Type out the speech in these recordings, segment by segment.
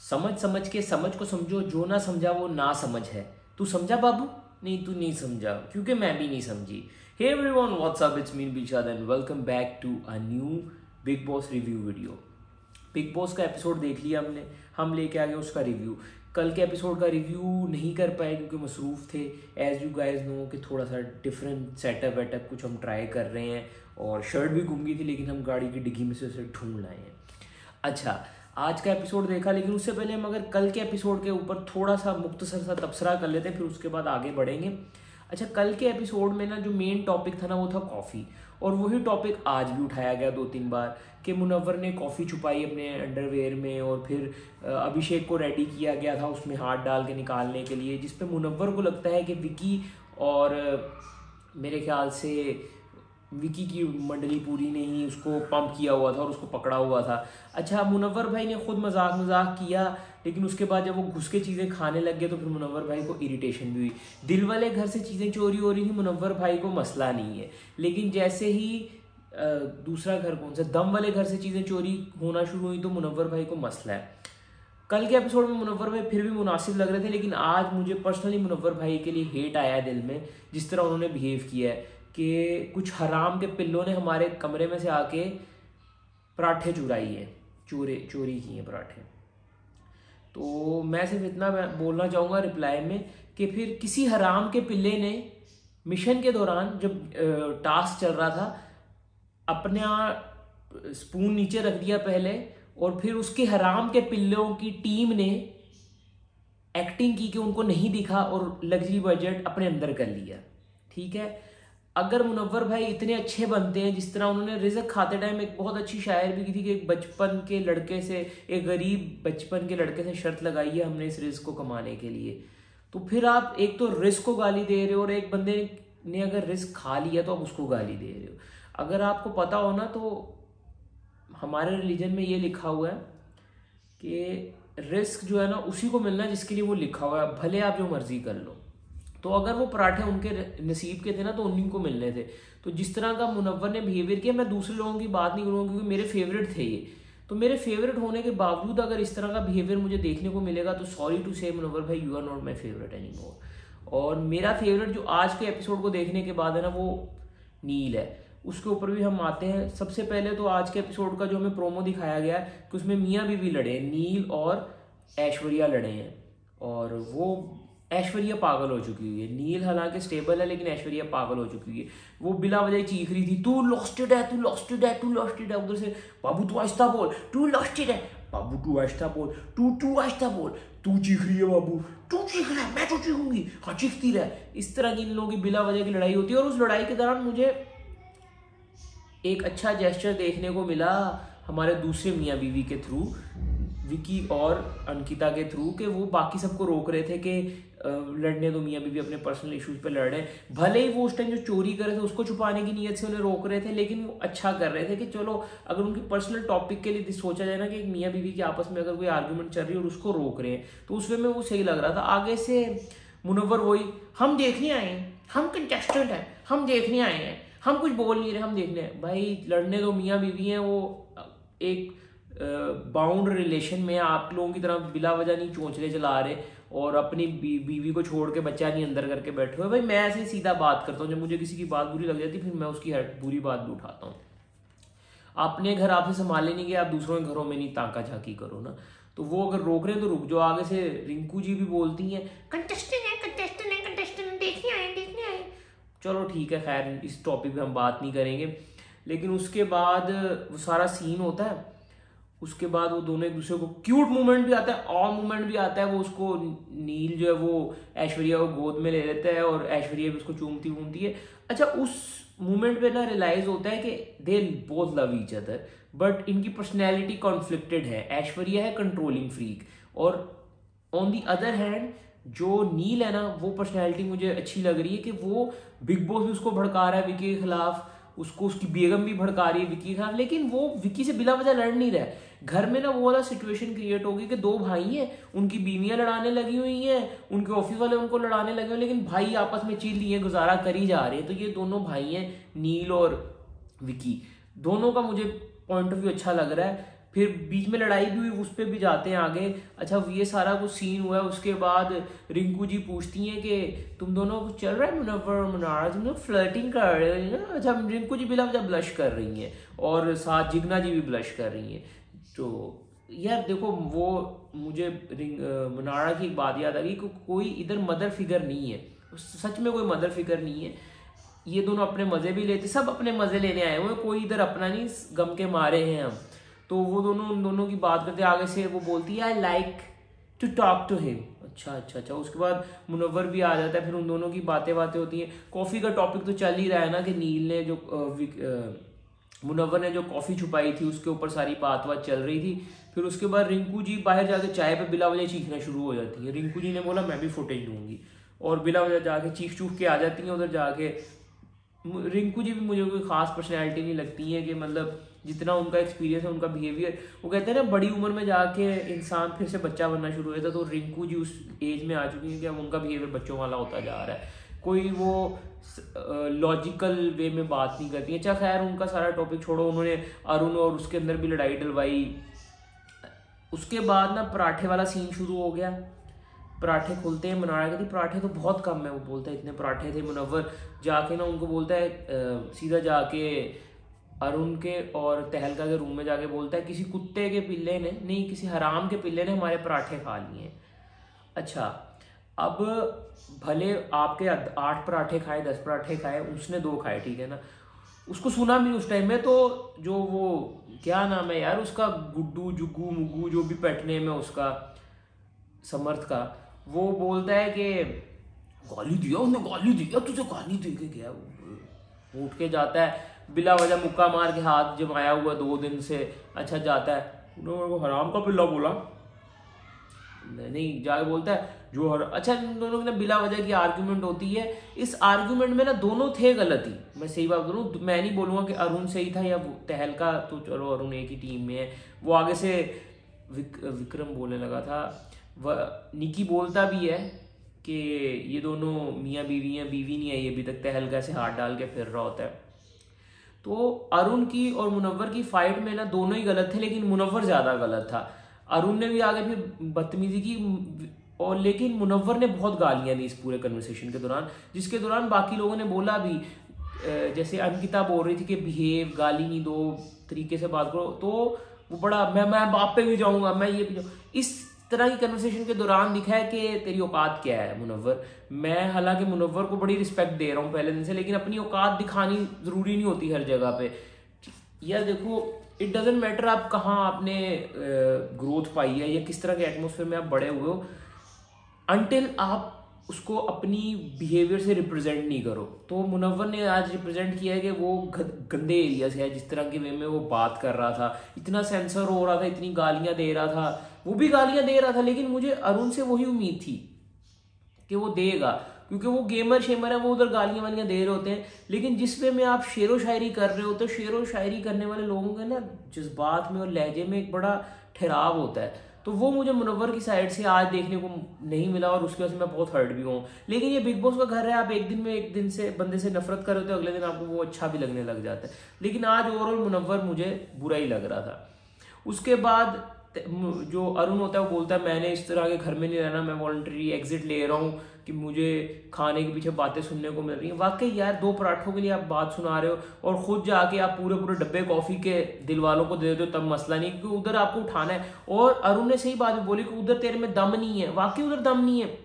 समझ समझ के समझ को समझो, जो ना समझा वो ना समझ है। तू समझा बाबू? नहीं, तू नहीं समझा, क्योंकि मैं भी नहीं समझी। Hey everyone, what's up, it's me Bishad and welcome back to a new Bigg Boss review video. Bigg Boss का एपिसोड देख लिया हमने, हम लेके आ गए उसका रिव्यू। कल के एपिसोड का रिव्यू नहीं कर पाए क्योंकि मसरूफ़ थे। एज यू गाइज नो कि थोड़ा सा डिफरेंट सेटअप वेटअप कुछ हम ट्राई कर रहे हैं, और शर्ट भी घूम गई थी लेकिन हम गाड़ी की डिग्गी में से उसे ढूंढ लाए हैं। अच्छा, आज का एपिसोड देखा, लेकिन उससे पहले हम अगर कल के एपिसोड के ऊपर थोड़ा सा मुख्तसर सा तबसरा कर लेते हैं, फिर उसके बाद आगे बढ़ेंगे। अच्छा, कल के एपिसोड में ना जो मेन टॉपिक था ना वो था कॉफ़ी, और वही टॉपिक आज भी उठाया गया 2-3 बार कि मुनव्वर ने कॉफ़ी छुपाई अपने अंडरवेयर में, और फिर अभिषेक को रेडी किया गया था उसमें हाथ डाल के निकालने के लिए, जिस पे मुनव्वर को लगता है कि विकी और मेरे ख्याल से विकी की मंडली पूरी ने ही उसको पंप किया हुआ था और उसको पकड़ा हुआ था। अच्छा, मुनव्वर भाई ने खुद मजाक किया, लेकिन उसके बाद जब वो घुस के चीज़ें खाने लग गए तो फिर मुनव्वर भाई को इरिटेशन भी हुई। दिल वाले घर से चीज़ें चोरी हो रही थी, मुनव्वर भाई को मसला नहीं है, लेकिन जैसे ही दूसरा घर कौन सा, दम वाले घर से चीज़ें चोरी होना शुरू हुई तो मुनव्वर भाई को मसला है। कल के एपिसोड में मुनव्वर भाई फिर भी मुनासिब लग रहे थे, लेकिन आज मुझे पर्सनली मुनव्वर भाई के लिए हेट आया है दिल में, जिस तरह उन्होंने बिहेव किया है कि कुछ हराम के पिल्लों ने हमारे कमरे में से आके पराठे चुराई है, चोरी किए पराठे। तो मैं सिर्फ इतना बोलना चाहूँगा रिप्लाई में कि फिर किसी हराम के पिल्ले ने मिशन के दौरान जब टास्क चल रहा था अपना स्पून नीचे रख दिया पहले, और फिर उसके हराम के पिल्लों की टीम ने एक्टिंग की कि उनको नहीं दिखा और लग्जरी बजट अपने अंदर कर लिया। ठीक है, अगर मुनव्वर भाई इतने अच्छे बनते हैं, जिस तरह उन्होंने रिज़्क खाते टाइम एक बहुत अच्छी शायर भी की थी कि एक बचपन के लड़के से, एक गरीब बचपन के लड़के से शर्त लगाई है हमने इस रिज़्क को कमाने के लिए, तो फिर आप एक तो रिस्क को गाली दे रहे हो, और एक बंदे ने अगर रिस्क खा लिया तो आप उसको गाली दे रहे हो। अगर आपको पता हो ना, तो हमारे रिलीजन में ये लिखा हुआ है कि रिस्क जो है ना उसी को मिलना है जिसके लिए वो लिखा हुआ है, भले आप जो मर्जी कर लो। तो अगर वो पराठे उनके नसीब के थे ना तो उन्हीं को मिलने थे। तो जिस तरह का मुनव्वर ने बिहेवियर किया, मैं दूसरे लोगों की बात नहीं करूँगा क्योंकि मेरे फेवरेट थे ये, तो मेरे फेवरेट होने के बावजूद अगर इस तरह का बिहेवियर मुझे देखने को मिलेगा तो सॉरी टू से मुनव्वर भाई, you are not my favourite any more. और मेरा फेवरेट जो आज के एपिसोड को देखने के बाद है ना वो नील है, उसके ऊपर भी हम आते हैं। सबसे पहले तो आज के एपिसोड का जो हमें प्रोमो दिखाया गया है कि उसमें मियाँ बीवी लड़े हैं, नील और ऐश्वर्या लड़े हैं, और वो ऐश्वर्या पागल हो चुकी हुई है। नील हालांकि स्टेबल है लेकिन ऐश्वर्या पागल हो चुकी है। वो बिला वजह चीख रही थी, तू लॉस्टेड है, तू लॉस्टेड है, तू लॉस्टेड है। उधर से बाबू तू आहिस्ता बोल, तू लॉस्टेड है, बाबू तू आहिस्ता बोल, तू आहिस्ता बोल, तू चीख रही है बाबू, तू चीख रहा है, मैं तो चीखूंगी, हाँ चीखती रहे। इस तरह की इन लोगों की बिला वजह की लड़ाई होती है, और उस लड़ाई के दौरान मुझे एक अच्छा जेस्चर देखने को मिला हमारे दूसरे मियाँ बीवी के थ्रू, विकी और अंकिता के थ्रू, कि वो बाकी सबको रोक रहे थे कि लड़ने दो, मियाँ बीवी अपने पर्सनल इश्यूज पे लड़ रहे हैं। भले ही वो उस टाइम जो चोरी कर रहे थे उसको छुपाने की नीयत से उन्हें रोक रहे थे, लेकिन वो अच्छा कर रहे थे कि चलो अगर उनकी पर्सनल टॉपिक के लिए सोचा जाए ना कि एक मियाँ बीवी के आपस में अगर कोई आर्ग्यूमेंट चल रही है और उसको रोक रहे हैं, तो उस वे में वो सही लग रहा था। आगे से मुनव्वर वही, हम देखने आए हैं, हम कंटेस्टेंट हैं, हम देखने आए हैं, हम कुछ बोल नहीं रहे, हम देखने आए। भाई लड़ने दो, मियाँ बीवी हैं, वो एक बाउंड रिलेशन में आप लोगों की तरह बिला वजह नहीं चोंचले चला रहे और अपनी बीवी को छोड़ के बच्चा नहीं अंदर करके बैठे हुए। भाई मैं ऐसे सीधा बात करता हूँ, जब मुझे किसी की बात बुरी लग जाती फिर मैं उसकी बुरी बात भी उठाता हूँ। अपने घर आपसे संभाले नहीं गए, आप दूसरों के घरों में नहीं ताका झाकी करो ना। तो वो अगर रोक रहे हैं तो रुक जाओ। आगे से रिंकू जी भी बोलती हैं कंटेस्टेंट है, कंटेस्टेंट है, कंटेस्टेंट देखने आए, देखने आए। चलो ठीक है, खैर इस टॉपिक पे हम बात नहीं करेंगे। लेकिन उसके बाद वो सारा सीन होता है, उसके बाद वो दोनों एक दूसरे को, क्यूट मोमेंट भी आता है, ऑ मोमेंट भी आता है। वो उसको नील जो है वो ऐश्वर्या को गोद में ले लेता है और ऐश्वर्या भी उसको चूमती वूमती है। अच्छा, उस मोमेंट पे ना रियलाइज होता है कि they both love each other, but इनकी पर्सनैलिटी कॉन्फ्लिक्टेड है। ऐश्वर्या है कंट्रोलिंग फ्रीक, और ऑन दी अदर हैंड जो नील है ना, वो पर्सनैलिटी मुझे अच्छी लग रही है कि वो बिग बॉस भी उसको भड़का रहा है विकी के खिलाफ, उसको उसकी बेगम भी भड़का रही है विकी के खिलाफ, लेकिन वो विकी से बिला वजह लड़ नहीं रहा है। घर में ना वो वाला सिचुएशन क्रिएट होगी कि दो भाई हैं, उनकी बीवियां लड़ाने लगी हुई हैं, उनके ऑफिस वाले उनको लड़ाने लगे हुए, लेकिन भाई आपस में चिल लिए गुजारा करी जा रहे हैं। तो ये दोनों भाई हैं, नील और विकी, दोनों का मुझे पॉइंट ऑफ व्यू अच्छा लग रहा है। फिर बीच में लड़ाई भी हुई, उस पर भी जाते हैं आगे। अच्छा ये सारा कुछ सीन हुआ है। उसके बाद रिंकू जी पूछती हैं कि तुम दोनों को चल रहा है मुनव्वर और मुनारा, तुम लोग फ्लर्टिंग कर रहे हो ना। अच्छा रिंकू जी बिला वजह ब्लश कर रही हैं और साथ जिगना जी भी ब्लश कर रही हैं। तो यार देखो वो मुझे मुनारा की एक बात याद आ गई कि कोई इधर मदर फिगर नहीं है, सच में कोई मदर फिगर नहीं है। ये दोनों अपने मजे भी लेते, सब अपने मजे लेने आए हुए, कोई इधर अपना नहीं, गम के मारे हैं हम। तो वो दोनों उन दोनों की बात करते आगे से, वो बोलती है I like to talk to him. अच्छा। उसके बाद मुनव्वर भी आ जाता है, फिर उन दोनों की बातें होती हैं। कॉफ़ी का टॉपिक तो चल ही रहा है ना कि नील ने जो मुनव्वर ने जो कॉफ़ी छुपाई थी उसके ऊपर सारी बात चल रही थी। फिर उसके बाद रिंकू जी बाहर जाके चाय पे बिला वजह चीखना शुरू हो जाती है। रिंकू जी ने बोला मैं भी फुटेज दूंगी, और बिला वजह जाके चीख चूख के आ जाती हैं उधर जाके। रिंकू जी भी मुझे कोई खास पर्सनैलिटी नहीं लगती है कि मतलब जितना उनका एक्सपीरियंस है, उनका बिहेवियर, वो कहते हैं ना बड़ी उम्र में जाके इंसान फिर से बच्चा बनना शुरू होता है। तो रिंकू जी उस एज में आ चुकी हैं कि अब उनका बिहेवियर बच्चों वाला होता जा रहा है, कोई वो लॉजिकल वे में बात नहीं करती। अच्छा खैर उनका सारा टॉपिक छोड़ो, उन्होंने अरुण और उसके अंदर भी लड़ाई डलवाई। उसके बाद ना पराठे वाला सीन शुरू हो गया। पराठे खुलते हैं, मुनारा कहती पराठे तो बहुत कम है, वो बोलता है इतने पराठे थे। मुनव्वर जाके ना उनको बोलता है सीधा जाके अरुण के और तहलका के रूम में जाके बोलता है किसी कुत्ते के पिल्ले ने, नहीं किसी हराम के पिल्ले ने हमारे पराठे खा लिए। अच्छा अब भले आपके 8 पराठे खाए 10 पराठे खाए, उसने 2 खाए, ठीक है ना। उसको सुना भी उस टाइम में, तो जो वो क्या नाम है यार उसका, गुड्डू जुग्गू मुग्गू जो भी पेट नेम है उसका, समर्थ का, वो बोलता है कि गाली दिया उसने, गाली दिया तुझे, गाली दे के गया। वो उठ के जाता है, बिला वजह मुक्का मार के हाथ जमाया हुआ 2 दिन से। अच्छा जाता है, उन्होंने वो हराम का पिल्ला बोला, नहीं जाके बोलता है जो अच्छा इन दोनों की ना बिला वजह की आर्ग्यूमेंट होती है। इस आर्ग्यूमेंट में ना दोनों थे गलत ही, मैं सही बात करूँ, मैं नहीं बोलूँगा कि अरुण सही था या तहलका, तो चलो अरुण एक ही टीम में है। वो आगे से विक्रम बोलने लगा था, निकी बोलता भी है कि ये दोनों मियाँ बीवी हैं, बीवी नहीं आई अभी तक, तहलका से हाथ डाल के फिर रहा होता है। तो अरुण की और मुनव्वर की फाइट में ना दोनों ही गलत थे, लेकिन मुनव्वर ज्यादा गलत था। अरुण ने भी आगे फिर बदतमीजी की, और लेकिन मुनव्वर ने बहुत गालियां दी इस पूरे कन्वर्सेशन के दौरान, जिसके दौरान बाकी लोगों ने बोला भी, जैसे अंकिता बोल रही थी कि बिहेव, गाली नहीं दो, तरीके से बात करो, तो वो बड़ा मैं बाप पे भी जाऊंगा, मैं ये भी जाऊँ, इस तरह की कन्वर्सेशन के दौरान दिखा है कि तेरी औकात क्या है मुनव्वर। मैं हालांकि मुनव्वर को बड़ी रिस्पेक्ट दे रहा हूँ पहले दिन से, लेकिन अपनी औकात दिखानी जरूरी नहीं होती हर जगह पे। यार देखो इट डजेंट मैटर आप कहाँ आपने ग्रोथ पाई है या किस तरह के एटमोसफेयर में आप बड़े हुए हो, अनटिल आप उसको अपनी बिहेवियर से रिप्रेजेंट नहीं करो। तो मुनव्वर ने आज रिप्रेजेंट किया है कि वो गंदे एरिया से है, जिस तरह के वे में वो बात कर रहा था, इतना सेंसर हो रहा था, इतनी गालियां दे रहा था, वो भी गालियां दे रहा था, लेकिन मुझे अरुण से वही उम्मीद थी कि वो देगा, क्योंकि वो गेमर शेमर है, वो उधर गालियां वालियां दे रहे होते हैं। लेकिन जिस वे में आप शेरो शायरी कर रहे हो, तो शेरो शायरी करने वाले लोगों के ना जज्बात में और लहजे में एक बड़ा ठहराव होता है, तो वो मुझे मुनव्वर की साइड से आज देखने को नहीं मिला, और उसकी वजह से मैं बहुत हर्ट भी हूँ। लेकिन ये बिग बॉस का घर है, आप एक दिन से बंदे से नफरत कर रहे हो तो अगले दिन आपको वो अच्छा भी लगने लग जाता है। लेकिन आज ओवरऑल मुनव्वर मुझे बुरा ही लग रहा था। उसके बाद जो अरुण होता है वो बोलता है मैंने इस तरह के घर में नहीं रहना, मैं वॉलंटरी एग्जिट ले रहा हूँ कि मुझे खाने के पीछे बातें सुनने को मिल रही हैं। वाकई यार 2 पराठों के लिए आप बात सुना रहे हो और खुद जाके आप पूरे डब्बे कॉफी के दिल वालों को दे देते हो, तब मसला नहीं, क्योंकि उधर आपको उठाना है। और अरुण ने सही बात बोली कि उधर तेरे में दम नहीं है, वाकई उधर दम नहीं है।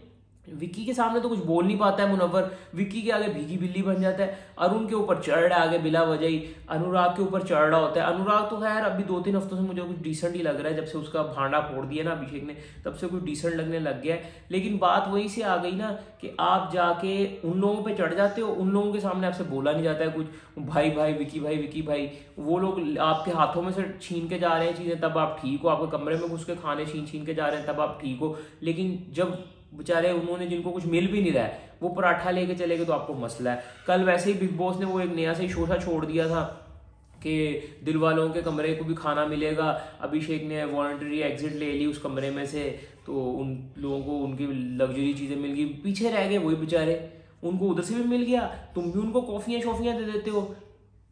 विक्की के सामने तो कुछ बोल नहीं पाता है मुनव्वर, विक्की के आगे भीगी बिल्ली बन जाता है, अरुण के ऊपर चढ़ रहा है आगे बिला वजह ही, अनुराग के ऊपर चढ़ रहा होता है। अनुराग तो खैर अभी 2-3 हफ्तों से मुझे कुछ डिसेंट ही लग रहा है, जब से उसका भांडा फोड़ दिया ना अभिषेक ने, तब से कुछ डिसेंट लगने लग गया है। लेकिन बात वहीं से आ गई ना कि आप जाके उन लोगों पर चढ़ जाते हो, उन लोगों के सामने आपसे बोला नहीं जाता है कुछ, भाई भाई विक्की भाई, वो लोग आपके हाथों में से छीन के जा रहे हैं चीजें, तब आप ठीक हो, आपके कमरे में घुस के खाने छीन के जा रहे हैं, तब आप ठीक हो। लेकिन जब बेचारे उन्होंने जिनको कुछ मिल भी नहीं रहा है वो पराठा लेके चले गए, तो आपको मसला है। कल वैसे ही बिग बॉस ने वो एक नया से शोषा छोड़ दिया था कि दिल वालों के कमरे को भी खाना मिलेगा, अभिषेक ने वॉलंटरी एग्जिट ले ली उस कमरे में से, तो उन लोगों को उनकी लग्जरी चीज़ें मिल गई, पीछे रह गए वही बेचारे, उनको उधर से भी मिल गया, तुम भी उनको कॉफ़ियाँ शॉफियाँ दे देते हो।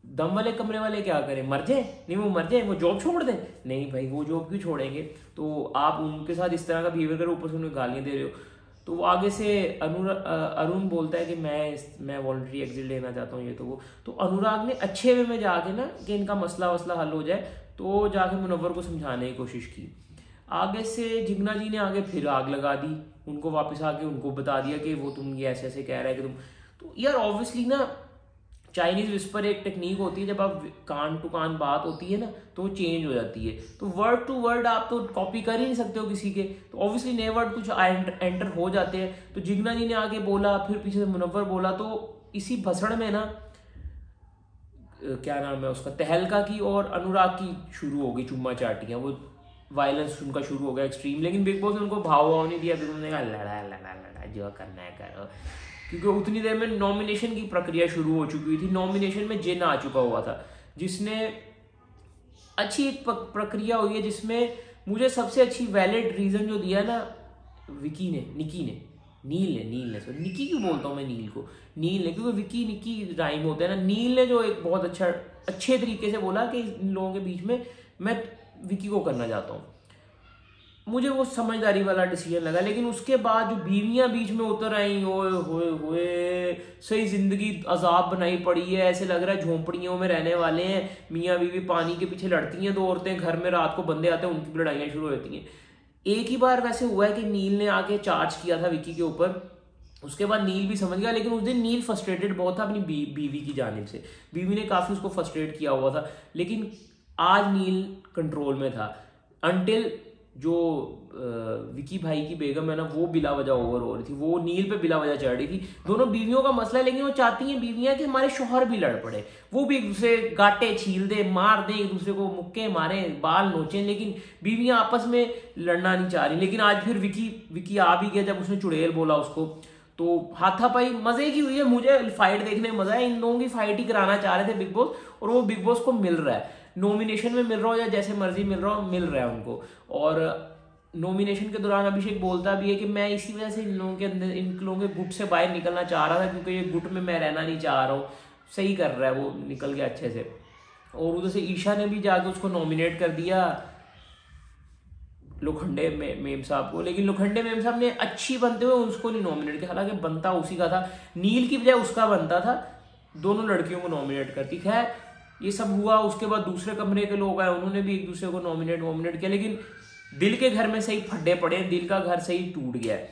दम वाले कमरे वाले क्या करें, मर जाए? नहीं वो मर जाए, वो जॉब छोड़ दें? नहीं भाई, वो जॉब क्यों छोड़ेंगे? तो आप उनके साथ इस तरह का बिहेवियर करो, ऊपर से उन्हें गालियाँ दे रहे हो। तो वो आगे से अरुण बोलता है कि मैं वॉलंटरी एग्जिट लेना चाहता हूँ, ये तो वो। तो अनुराग ने अच्छे वे में जाके ना कि इनका मसला वसला हल हो जाए, तो जाके मुनव्वर को समझाने की कोशिश की। आगे से जिगना जी ने आगे फिर आग लगा दी, उनको वापस आके उनको बता दिया कि वो तुम ये ऐसे ऐसे कह रहा है कि तुम। तो यार ऑब्वियसली ना चाइनीज विस्पर एक टेक्निक होती है, जब आप कान टू कान बात होती है ना तो वो चेंज हो जाती है। तो वर्ड टू वर्ड आप तो कॉपी कर ही नहीं सकते हो किसी के, तो ऑब्वियसली नए वर्ड कुछ एंटर हो जाते हैं। तो जिगना जी ने आगे बोला, फिर पीछे से मुनव्वर बोला, तो इसी भसड़ में ना क्या नाम है उसका, तहलका की और अनुराग की शुरू हो गई चुम्मा चाटियां, वो वायलेंस उनका शुरू हो गया एक्सट्रीम। लेकिन बिग बॉस ने उनको भाव नहीं दिया, बिग बॉस ने कहा लड़ा लड़ा लड़ा, जो करना है करो, क्योंकि उतनी देर में नॉमिनेशन की प्रक्रिया शुरू हो चुकी थी। नॉमिनेशन में जिन आ चुका हुआ था, जिसने अच्छी एक प्रक्रिया हुई है, जिसमें मुझे सबसे अच्छी वैलिड रीजन जो दिया ना विकी ने, नील ने सॉरी निकी क्यों बोलता हूँ मैं नील को, नील ने, क्योंकि विकी निकी राइम होता है ना। नील ने जो एक बहुत अच्छे तरीके से बोला कि इन लोगों के बीच में मैं विकी को करना चाहता हूँ, मुझे वो समझदारी वाला डिसीजन लगा। लेकिन उसके बाद जो बीवियां बीच में उतर आई, ओए होए होए, सही जिंदगी अजाब बनाई पड़ी है, ऐसे लग रहा है झोंपड़ियों में रहने वाले हैं, मियाँ बीवी पानी के पीछे लड़ती हैं, दो औरतें घर में रात को बंदे आते हैं, उनकी लड़ाइयाँ शुरू हो जाती हैं। एक ही बार वैसे हुआ है कि नील ने आके चार्ज किया था विकी के ऊपर, उसके बाद नील भी समझ गया। लेकिन उस दिन नील फ्रस्ट्रेटेड बहुत था अपनी बीवी की जानिब से, बीवी ने काफी उसको फ्रस्ट्रेट किया हुआ था। लेकिन आज नील कंट्रोल में था, अनटिल जो विकी भाई की बेगम है ना, वो बिला वजह ओवर हो रही थी, वो नील पे बिला वजह चढ़ रही थी। दोनों बीवियों का मसला है, लेकिन वो चाहती हैं बीवियां कि हमारे शौहर भी लड़ पड़े, वो भी एक दूसरे गाटे छील दे, मार दे, एक दूसरे को मुक्के मारे, बाल नोचें, लेकिन बीवियां आपस में लड़ना नहीं चाह रही। लेकिन आज फिर विकी आ भी गया, जब उसने चुड़ैल बोला उसको, तो हाथापाई मजे की हुई है। मुझे फाइट देखने में मजा है, इन लोगों की फाइट ही कराना चाह रहे थे बिग बॉस, और वो बिग बॉस को मिल रहा है, नॉमिनेशन में मिल रहा हो या जैसे मर्जी मिल रहा है उनको। और नॉमिनेशन के दौरान अभिषेक बोलता भी है कि मैं इसी वजह से इन लोगों के अंदर, इन लोगों के गुट से बाहर निकलना चाह रहा था, क्योंकि ये गुट में मैं रहना नहीं चाह रहा हूँ। सही कर रहा है, वो निकल गया अच्छे से। और उधर से ईशा ने भी जाके उसको नॉमिनेट कर दिया, लोखंडे मेम साहब को। लेकिन लोखंडे मेम साहब ने अच्छी बनते हुए उसको नहीं नॉमिनेट किया, हालांकि बनता उसी का था, नील की बजाय उसका बनता था, दोनों लड़कियों को नॉमिनेट करती। खैर ये सब हुआ, उसके बाद दूसरे कमरे के लोग आए, उन्होंने भी एक दूसरे को नॉमिनेट किया। लेकिन दिल के घर में सही फड्डे पड़े, दिल का घर सही टूट गया है।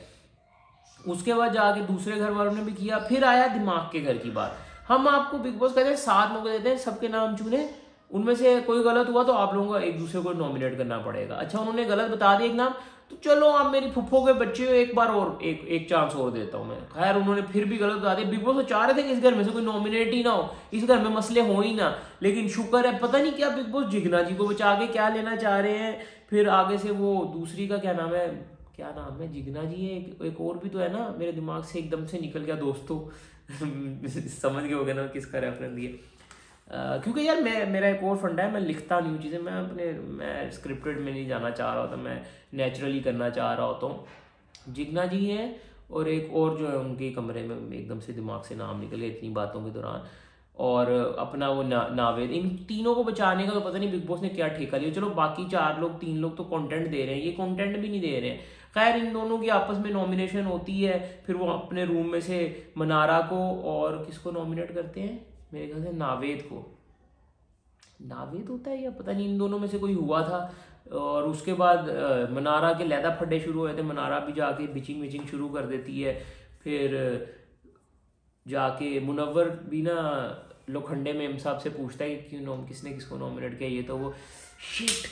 उसके बाद जाके दूसरे घर वालों ने भी किया, फिर आया दिमाग के घर की बात। हम आपको बिग बॉस कहते हैं 7 मौके देते हैं, सबके नाम चुने, उनमें से कोई गलत हुआ तो आप लोगों को एक दूसरे को नॉमिनेट करना पड़ेगा। अच्छा उन्होंने गलत बता दिया एक नाम, तो चलो आप मेरी फुफ्फो के बच्चे को एक बार और एक चांस और देता हूं मैं। खैर उन्होंने फिर भी गलत बता दिया। बिग बॉस तो चाह रहे थे कि इस घर में से कोई नॉमिनेट ही ना हो, इस घर में मसले हो ही ना। लेकिन शुक्र है, पता नहीं क्या बिग बॉस जिगना जी को बचा के क्या लेना चाह रहे हैं। फिर आगे से वो दूसरी का क्या नाम है, जिगना जी है, एक और भी तो है ना, मेरे दिमाग से एकदम से निकल गया दोस्तों। समझ गए होगे ना किसका रेफरेंस दिए। क्योंकि यार मेरा एक और फंडा है, मैं लिखता नहीं हूँ चीज़ें, मैं स्क्रिप्टेड में नहीं जाना चाह रहा होता, मैं नेचुरली करना चाह रहा होता हूँ। जिगना जी हैं और एक और जो है उनके कमरे में एकदम से दिमाग से नाम निकले इतनी बातों के दौरान, और अपना वो नावेद। इन तीनों को बचाने का तो पता नहीं बिग बॉस ने क्या ठेका लिया। चलो बाकी 3 लोग तो कंटेंट दे रहे हैं, ये कंटेंट भी नहीं दे रहे हैं। खैर इन दोनों की आपस में नॉमिनेशन होती है, फिर वो अपने रूम में से मनारा को और किसको नॉमिनेट करते हैं, मेरे ख्याल से नावेद होता है या पता नहीं, इन दोनों में से कोई हुआ था। और उसके बाद मनारा के लैदा फड्डे शुरू हुए थे, मनारा भी जाके बिचिंग शुरू कर देती है। फिर जाके मुनव्वर भी ना लोखंडे मेम साहब से पूछता है कि किसने किसको नॉमिनेट किया, ये तो वो शिट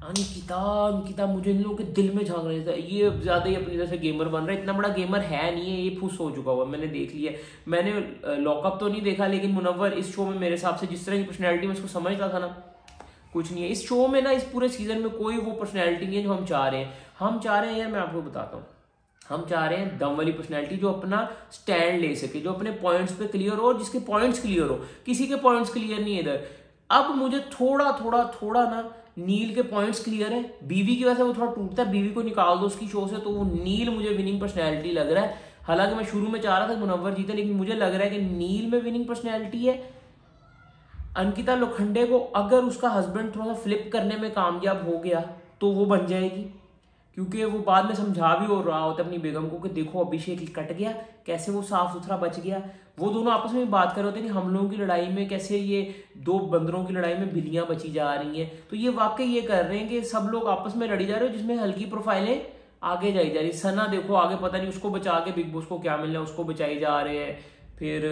अंकिता मुझे इन लोगों के दिल में झांक रहा था, ये ज्यादा ही अपनी तरह से गेमर बन रहा है। इतना बड़ा गेमर है नहीं है, ये फुस हो चुका हुआ, मैंने देख लिया। मैंने लॉकअप तो नहीं देखा, लेकिन मुनव्वर इस शो में मेरे हिसाब से जिस तरह की पर्सनैलिटी में उसको समझता था ना, कुछ नहीं है इस शो में ना, इस पूरे सीजन में कोई वो पर्सनैलिटी नहीं है जो हम चाह रहे हैं। हम चाह रहे हैं यार, मैं आपको बताता हूँ, हम चाह रहे हैं दम वाली पर्सनैलिटी जो अपना स्टैंड ले सके, जो अपने पॉइंट्स पे क्लियर हो, जिसके पॉइंट्स क्लियर हो। किसी के पॉइंट्स क्लियर नहीं है इधर। अब मुझे थोड़ा ना नील के पॉइंट्स क्लियर है, बीवी की वजह से वो थोड़ा टूटता है, बीवी को निकाल दो उसकी शो से, तो वो नील मुझे विनिंग पर्सनैलिटी लग रहा है। हालांकि मैं शुरू में चाह रहा था मुनव्वर जीते, लेकिन मुझे लग रहा है कि नील में विनिंग पर्सनैलिटी है। अंकिता लोखंडे को अगर उसका हस्बैंड थोड़ा सा फ्लिप करने में कामयाब हो गया तो वो बन जाएगी, क्योंकि वो बाद में समझा भी हो रहा होता है अपनी बेगम को कि देखो अभिषेक कट गया, कैसे वो साफ सुथरा बच गया। वो दोनों आपस में बात कर रहे होते हैं कि हम लोगों की लड़ाई में कैसे ये दो बंदरों की लड़ाई में बिल्लियां बची जा रही हैं। तो ये वाकई ये कर रहे हैं कि सब लोग आपस में लड़ी जा रहे हो, जिसमें हल्की प्रोफाइलें आगे जाई जा रही। सना देखो आगे पता नहीं उसको बचा के बिग बॉस को क्या मिलना है, उसको बचाई जा रहे हैं। फिर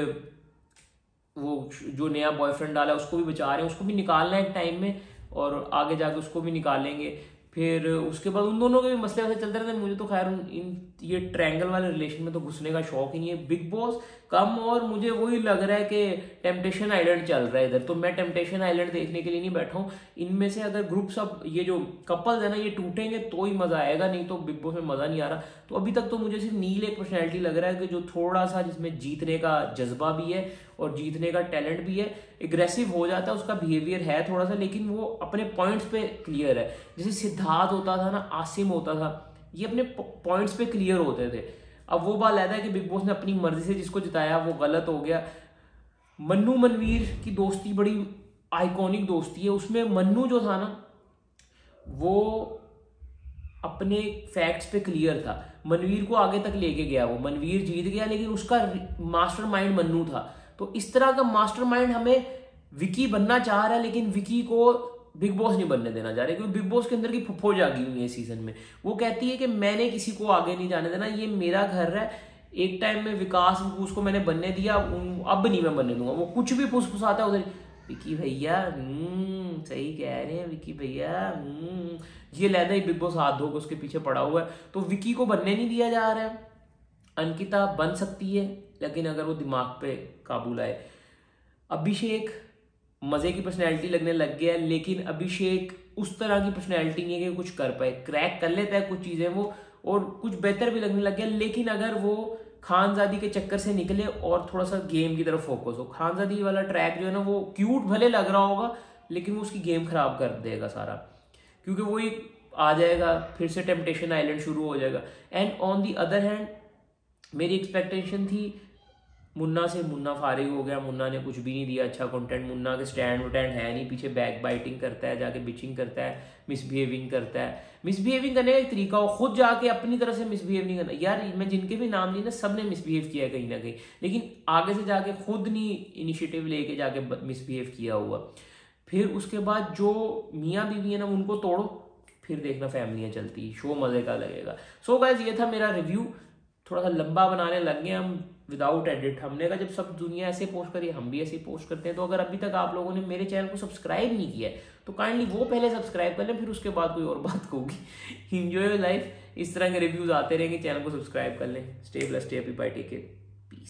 वो जो नया बॉयफ्रेंड डाला है उसको भी बचा रहे हैं, उसको भी निकालना है एक टाइम में और आगे जाके उसको भी निकालेंगे। फिर उसके बाद उन दोनों के भी मसले वैसे चलते रहते हैं। मुझे तो खैर इन ये ट्रायंगल वाले रिलेशन में तो घुसने का शौक ही नहीं है। बिग बॉस कम और मुझे वही लग रहा है कि टेम्पटेशन आइलैंड चल रहा है इधर, तो मैं टेम्पटेशन आइलैंड देखने के लिए नहीं बैठा हूँ। इनमें से अगर ग्रुप सब ये जो कपल्स है ना ये टूटेंगे तो ही मजा आएगा, नहीं तो बिग बॉस में मजा नहीं आ रहा। तो अभी तक तो मुझे सिर्फ नील एक पर्सनैलिटी लग रहा है कि जो थोड़ा सा जिसमें जीतने का जज्बा भी है और जीतने का टैलेंट भी है। एग्रेसिव हो जाता है, उसका बिहेवियर है थोड़ा सा, लेकिन वो अपने पॉइंट्स पे क्लियर है। जैसे सिद्धार्थ होता था ना, आसिम होता था, ये अपने पॉइंट्स पे क्लियर होते थे। अब वो बात रहता है कि बिग बॉस ने अपनी मर्जी से जिसको जिताया वो गलत हो गया। मन्नू मनवीर की दोस्ती बड़ी आइकॉनिक दोस्ती है। उसमें मन्नू जो था ना वो अपने फैक्ट्स पे क्लियर था, मनवीर को आगे तक लेके गया। वो मनवीर जीत गया लेकिन उसका मास्टरमाइंड मन्नू था। तो इस तरह का मास्टरमाइंड हमें विकी बनना चाह रहा है, लेकिन विकी को बिग बॉस नहीं बनने देना चाह रहे, क्योंकि बिग बॉस के अंदर की फुफ्फो जागी हुई है सीजन में। वो कहती है कि मैंने किसी को आगे नहीं जाने देना, ये मेरा घर है। एक टाइम में विकास उसको मैंने बनने दिया, अब नहीं मैं बनने दूंगा। वो कुछ भी फुसफुसाता है उधर, विकी भैया सही कह रहे हैं विकी भैया, ये लहदा ही बिग बॉस हाथ धो के उसके पीछे पड़ा हुआ है। तो विकी को बनने नहीं दिया जा रहा है। अंकिता बन सकती है लेकिन अगर वो दिमाग पे काबू लाए। अभिषेक मजे की पर्सनैलिटी लगने लग गया, लेकिन अभिषेक उस तरह की पर्सनैलिटी नहीं है कि कुछ कर पाए। क्रैक कर लेता है कुछ चीजें वो, और कुछ बेहतर भी लगने लग गया। लेकिन अगर वो खानजादी के चक्कर से निकले और थोड़ा सा गेम की तरफ फोकस हो, खानजादी वाला ट्रैक जो है ना वो क्यूट भले लग रहा होगा लेकिन वो उसकी गेम खराब कर देगा सारा, क्योंकि वो ही आ जाएगा फिर से टेम्पटेशन आइलैंड शुरू हो जाएगा। And on the other hand मेरी एक्सपेक्टेशन थी मुन्ना से, मुन्ना फारिग हो गया, मुन्ना ने कुछ भी नहीं दिया अच्छा कंटेंट। मुन्ना के स्टैंड वटैंड है नहीं, पीछे बैक बाइटिंग करता है, जाके बिचिंग करता है, मिसबिहेविंग करता है। मिसबिहेविंग करने का एक तरीका हो, खुद जाके अपनी तरफ से मिसबिहेव नहीं करना। यार मैं जिनके भी नाम लिए ना सब ने मिसबिहेव किया है कहीं ना कहीं, लेकिन आगे से जाके खुद नहीं इनिशिएटिव लेके जाके मिसबिहेव किया हुआ। फिर उसके बाद जो मियाँ बीवी है ना उनको तोड़ो, फिर देखना फैमिलियाँ चलती, शो मजे का लगेगा। सो गाइस ये था मेरा रिव्यू। थोड़ा सा लंबा बनाने लग गए हम विदाउट एडिट। हमने कहा जब सब दुनिया ऐसे पोस्ट करी हम भी ऐसे पोस्ट करते हैं। तो अगर अभी तक आप लोगों ने मेरे चैनल को सब्सक्राइब नहीं किया है तो काइंडली वो पहले सब्सक्राइब कर लें, फिर उसके बाद कोई और बात होगी। एंजॉय योर लाइफ, इस तरह के रिव्यूज आते रहेंगे, चैनल को सब्सक्राइब कर लें। Stay blessed, stay happy, bye, take care.